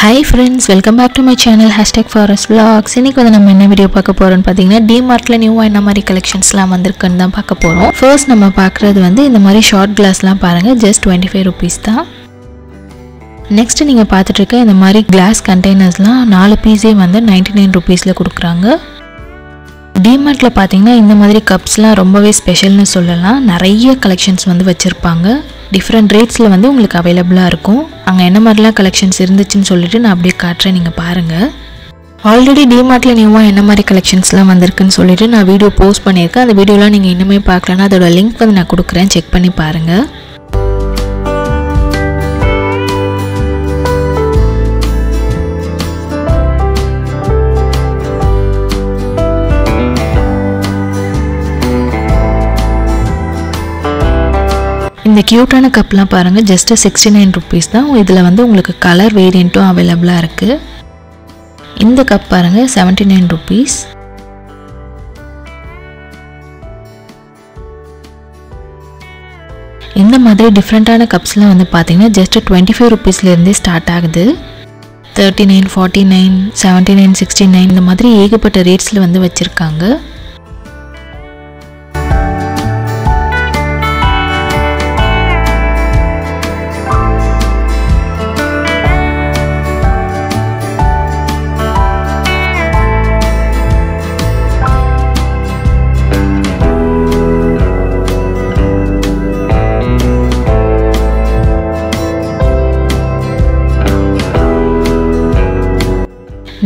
Hi friends, welcome back to my channel #forest_vlogs. இன்னைக்கு வந்து நம்ம என்ன வீடியோ பார்க்க போறோம்னு பாத்தீங்கன்னா D-Martல நியூவா என்ன மாதிரி கலெக்ஷன்ஸ்லாம் வந்திருக்குன்னு தான் பார்க்க போறோம். ஃபர்ஸ்ட் நம்ம பார்க்கிறது வந்து இந்த மாதிரி ஷார்ட் கிளாஸ்லாம் பாருங்க, just 25 rupees தான். நெக்ஸ்ட் நீங்க பார்த்துட்டு இருக்க இந்த மாதிரி கிளாஸ் கண்டெய்னர்ஸ்லாம் 4 பீஸே வந்து 99 rupeesல கொடுக்குறாங்க. D-Martல பாத்தீங்கன்னா இந்த மாதிரி கப்ஸ்லாம் ரொம்பவே ஸ்பெஷல்னு சொல்லலாம். நிறைய கலெக்ஷன்ஸ் வந்து வச்சிருப்பாங்க. டிஃபரண்ட் ரேட்ஸ்ல வந்து உங்களுக்கு அவைலபிளா இருக்கும். அங்க என்ன மாதிரிலாம் கலெக்ஷன்ஸ் இருந்துச்சுன்னு சொல்லிட்டு நான் அப்படியே காட்டுறேன், நீங்க பாருங்க. ஆல்ரெடி D-Martல நியூவா என்ன மாதிரி கலெக்ஷன்ஸ்லாம் வந்திருக்குன்னு சொல்லிட்டு நான் வீடியோ போஸ்ட் பண்ணியிருக்கேன். அந்த வீடியோலாம் நீங்க இன்னுமே பார்க்கலன்னா அதோட லிங்க் வந்து நான் கொடுக்குறேன், செக் பண்ணி பாருங்க. இந்த கியூட்டான கப்லாம் பாருங்க, ஜஸ்ட் 69 rupees தான். இதில் வந்து உங்களுக்கு கலர் வேரியண்ட்டும் அவைலபிளாக இருக்குது. இந்த கப் பாருங்க 79 rupees. இந்த மாதிரி டிஃப்ரெண்ட்டான கப்ஸ்லாம் வந்து பார்த்தீங்கன்னா ஜஸ்ட் 25 rupeesலேருந்தே ஸ்டார்ட் ஆகுது. 39, 49, 79, 69 இந்த மாதிரி ஏகப்பட்ட ரேட்ஸில் வந்து வச்சுருக்காங்க.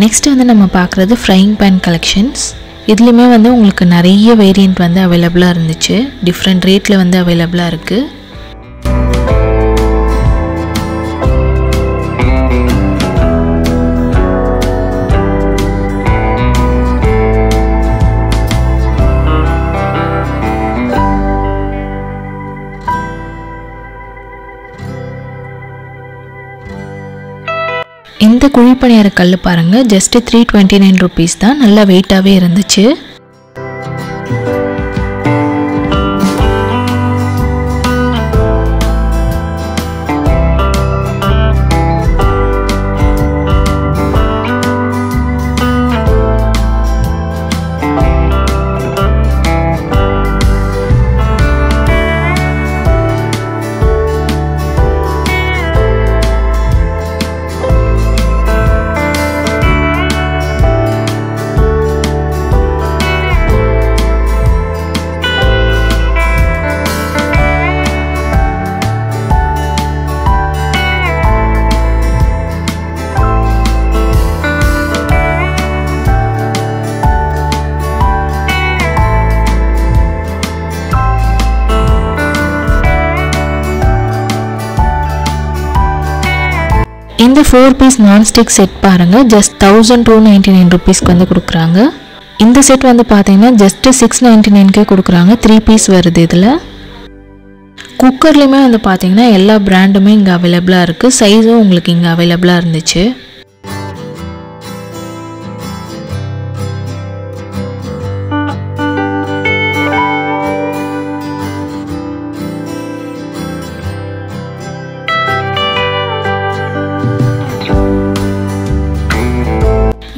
நெக்ஸ்ட் வந்து நம்ம பார்க்குறது ஃப்ரைங் பேன் கலெக்ஷன்ஸ். இதுலேயுமே வந்து உங்களுக்கு நிறைய வேரியண்ட் வந்து அவைலபிளாக இருந்துச்சு. டிஃப்ரெண்ட் ரேட்டில் வந்து அவைலபிளாக இருக்குது. இந்த குழிப்பணியார கல் பாருங்க, ஜஸ்ட் 329 rupees தான். நல்லா வெயிட்டாகவே இருந்துச்சு. இந்த 4 பீஸ் நான்ஸ்டிக் செட் பாருங்க, ஜஸ்ட் 1299 rupeesக்கு வந்து கொடுக்குறாங்க. இந்த செட் வந்து பார்த்தீங்கன்னா ஜஸ்ட் 699க்கே கொடுக்குறாங்க. 3 பீஸ் வருது இதில். குக்கர்லேயுமே வந்து பார்த்தீங்கன்னா எல்லா பிராண்டுமே இங்கே அவைலபிளாக இருக்குது. சைஸும் உங்களுக்கு இங்கே அவைலபிளாக இருந்துச்சு.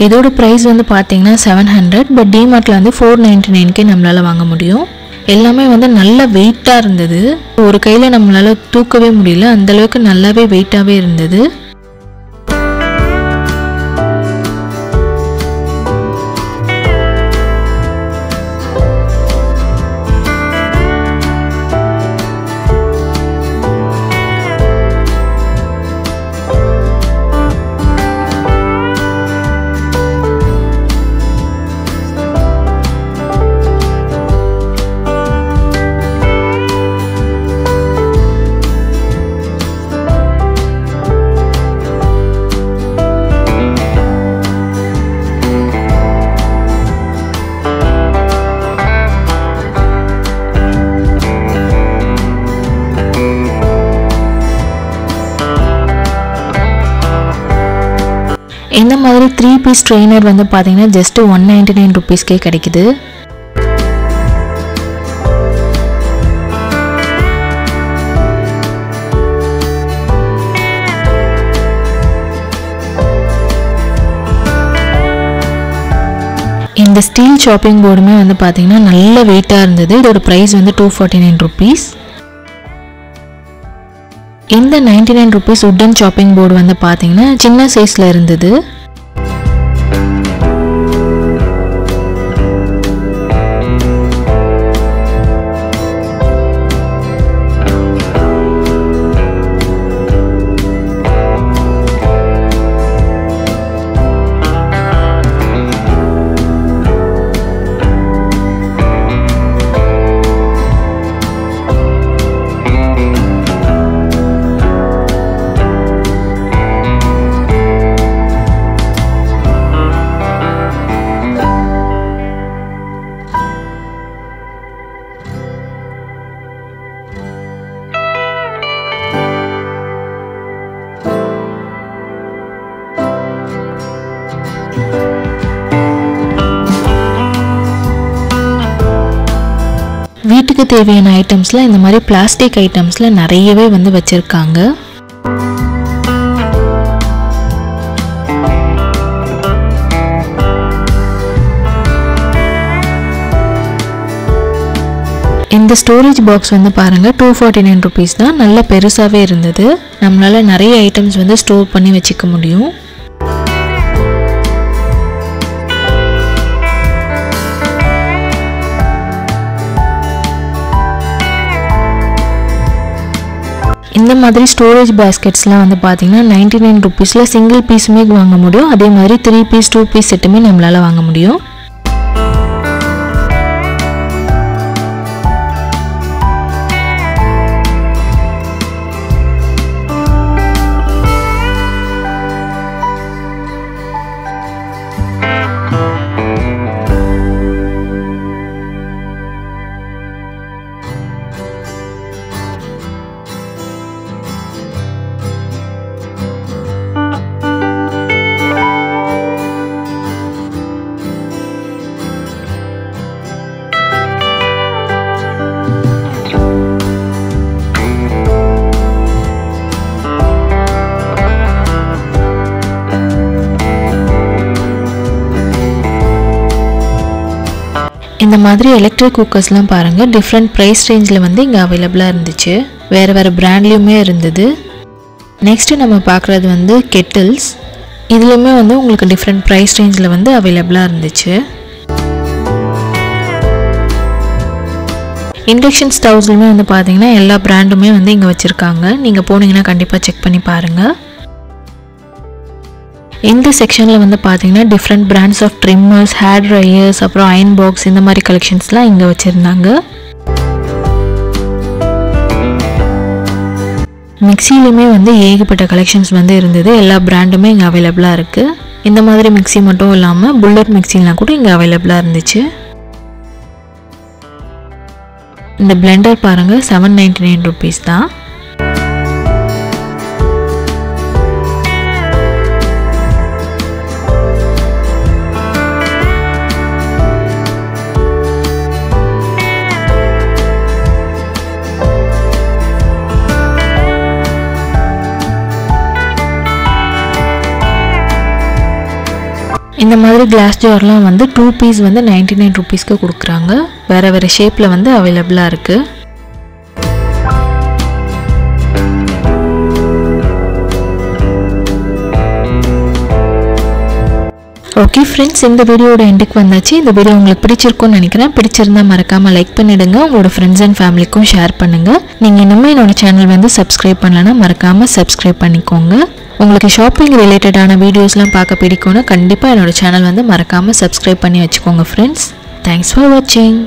இதோட ப்ரைஸ் வந்து பார்த்தீங்கன்னா 700, பட் D-Martல வந்து 499க்கே நம்மளால் வாங்க முடியும். எல்லாமே வந்து நல்ல வெயிட்டாக இருந்தது. ஒரு கையில் நம்மளால் தூக்கவே முடியல, அந்தளவுக்கு நல்லாவே வெயிட்டாகவே இருந்தது. இந்த மாதிரி 3 பீஸ் ட்ரெய்னர் வந்து பார்த்தீங்கன்னா ஜஸ்ட் 199 rupeesக்கே கிடைக்குது. இந்த ஸ்டீல் சாப்பிங் போர்டுமே வந்து பார்த்தீங்கன்னா நல்ல வெயிட்டாக இருந்தது. இதோட ப்ரைஸ் வந்து 249 rupees. இந்த 99 rupees உட்டன் சாப்பிங் போர்டு வந்து பார்த்தீங்கன்னா சின்ன சைஸில் இருந்தது. வீட்டுக்கு தேவையான ஐட்டம்ஸ்ல இந்த மாதிரி பிளாஸ்டிக் ஐட்டம்ஸ்ல நிறையவே வந்து வச்சிருக்காங்க. இந்த ஸ்டோரேஜ் பாக்ஸ் வந்து பாருங்க 249 rupees தான். நல்ல பெருசாவே இருந்தது. நம்மளால நிறைய ஐட்டம்ஸ் வந்து ஸ்டோர் பண்ணி வச்சுக்க முடியும். இந்த மாதிரி ஸ்டோரேஜ் பாஸ்கெட்ஸ்லாம் வந்து பார்த்தீங்கன்னா 99 rupeesல சிங்கிள் பீஸுமே வாங்க முடியும். அதே மாதிரி 3 பீஸ் 2 பீஸ் செட்டுமே நம்மளால வாங்க முடியும். இந்த மாதிரி எலக்ட்ரிக் குக்கர்ஸ்லாம் பாருங்கள் டிஃப்ரெண்ட் ப்ரைஸ் ரேஞ்சில் வந்து இங்கே அவைலபிளாக இருந்துச்சு. வேறு பிராண்ட்லேயுமே இருந்தது. நெக்ஸ்ட்டு நம்ம பார்க்குறது வந்து கெட்டில்ஸ். இதுலேயுமே வந்து உங்களுக்கு டிஃப்ரெண்ட் ப்ரைஸ் ரேஞ்சில் வந்து அவைலபிளாக இருந்துச்சு. இண்டக்ஷன் ஸ்டவ்ஸ்லுமே வந்து பார்த்தீங்கன்னா எல்லா பிராண்டுமே வந்து இங்கே வச்சுருக்காங்க. நீங்கள் போனீங்கன்னா கண்டிப்பாக செக் பண்ணி பாருங்கள். இந்த செக்ஷனில் வந்து பார்த்தீங்கன்னா different brands of trimmers, hair dryers, அப்புறம் அயன் பாக்ஸ் இந்த மாதிரி கலெக்ஷன்ஸ்லாம் இங்கே வச்சுருந்தாங்க. மிக்சிலையுமே வந்து ஏகப்பட்ட கலெக்ஷன்ஸ் வந்து இருந்தது. எல்லா பிராண்டுமே இங்கே அவைலபிளாக இருக்குது. இந்த மாதிரி மிக்சி மட்டும் இல்லாமல் புல்லட் மிக்சிலாம் கூட இங்கே அவைலபிளாக இருந்துச்சு. இந்த பிளெண்டர் பாருங்கள் 799 rupees தான். இந்த மாதிரி கிளாஸ் ஜார்லாம் வந்து 2 பீஸ் வந்து 99 rupeesக்கு கொடுக்குறாங்க. வேறு ஷேப்பில் வந்து அவைலபிளாக இருக்குது. ஓகே ஃப்ரெண்ட்ஸ், இந்த வீடியோட எண்டுக்கு வந்தாச்சு. இந்த வீடியோ உங்களுக்கு பிடிச்சிருக்கும்னு நினைக்கிறேன். பிடிச்சிருந்தா மறக்காமல் லைக் பண்ணிவிடுங்க. உங்களோட ஃப்ரெண்ட்ஸ் அண்ட் ஃபேமிலிக்கும் ஷேர் பண்ணுங்கள். நீங்கள் இன்னுமே என்னோடய சேனல் வந்து சப்ஸ்கிரைப் பண்ணலன்னா மறக்காமல் சப்ஸ்கிரைப் பண்ணிக்கோங்க. உங்களுக்கு ஷாப்பிங் ரிலேட்டடான வீடியோஸ்லாம் பார்க்க பிடிக்கும்னா கண்டிப்பாக என்னோடய சேனல் வந்து மறக்காமல் சப்ஸ்கிரைப் பண்ணி வச்சுக்கோங்க ஃப்ரெண்ட்ஸ். தேங்க்ஸ் ஃபார் வாட்சிங்.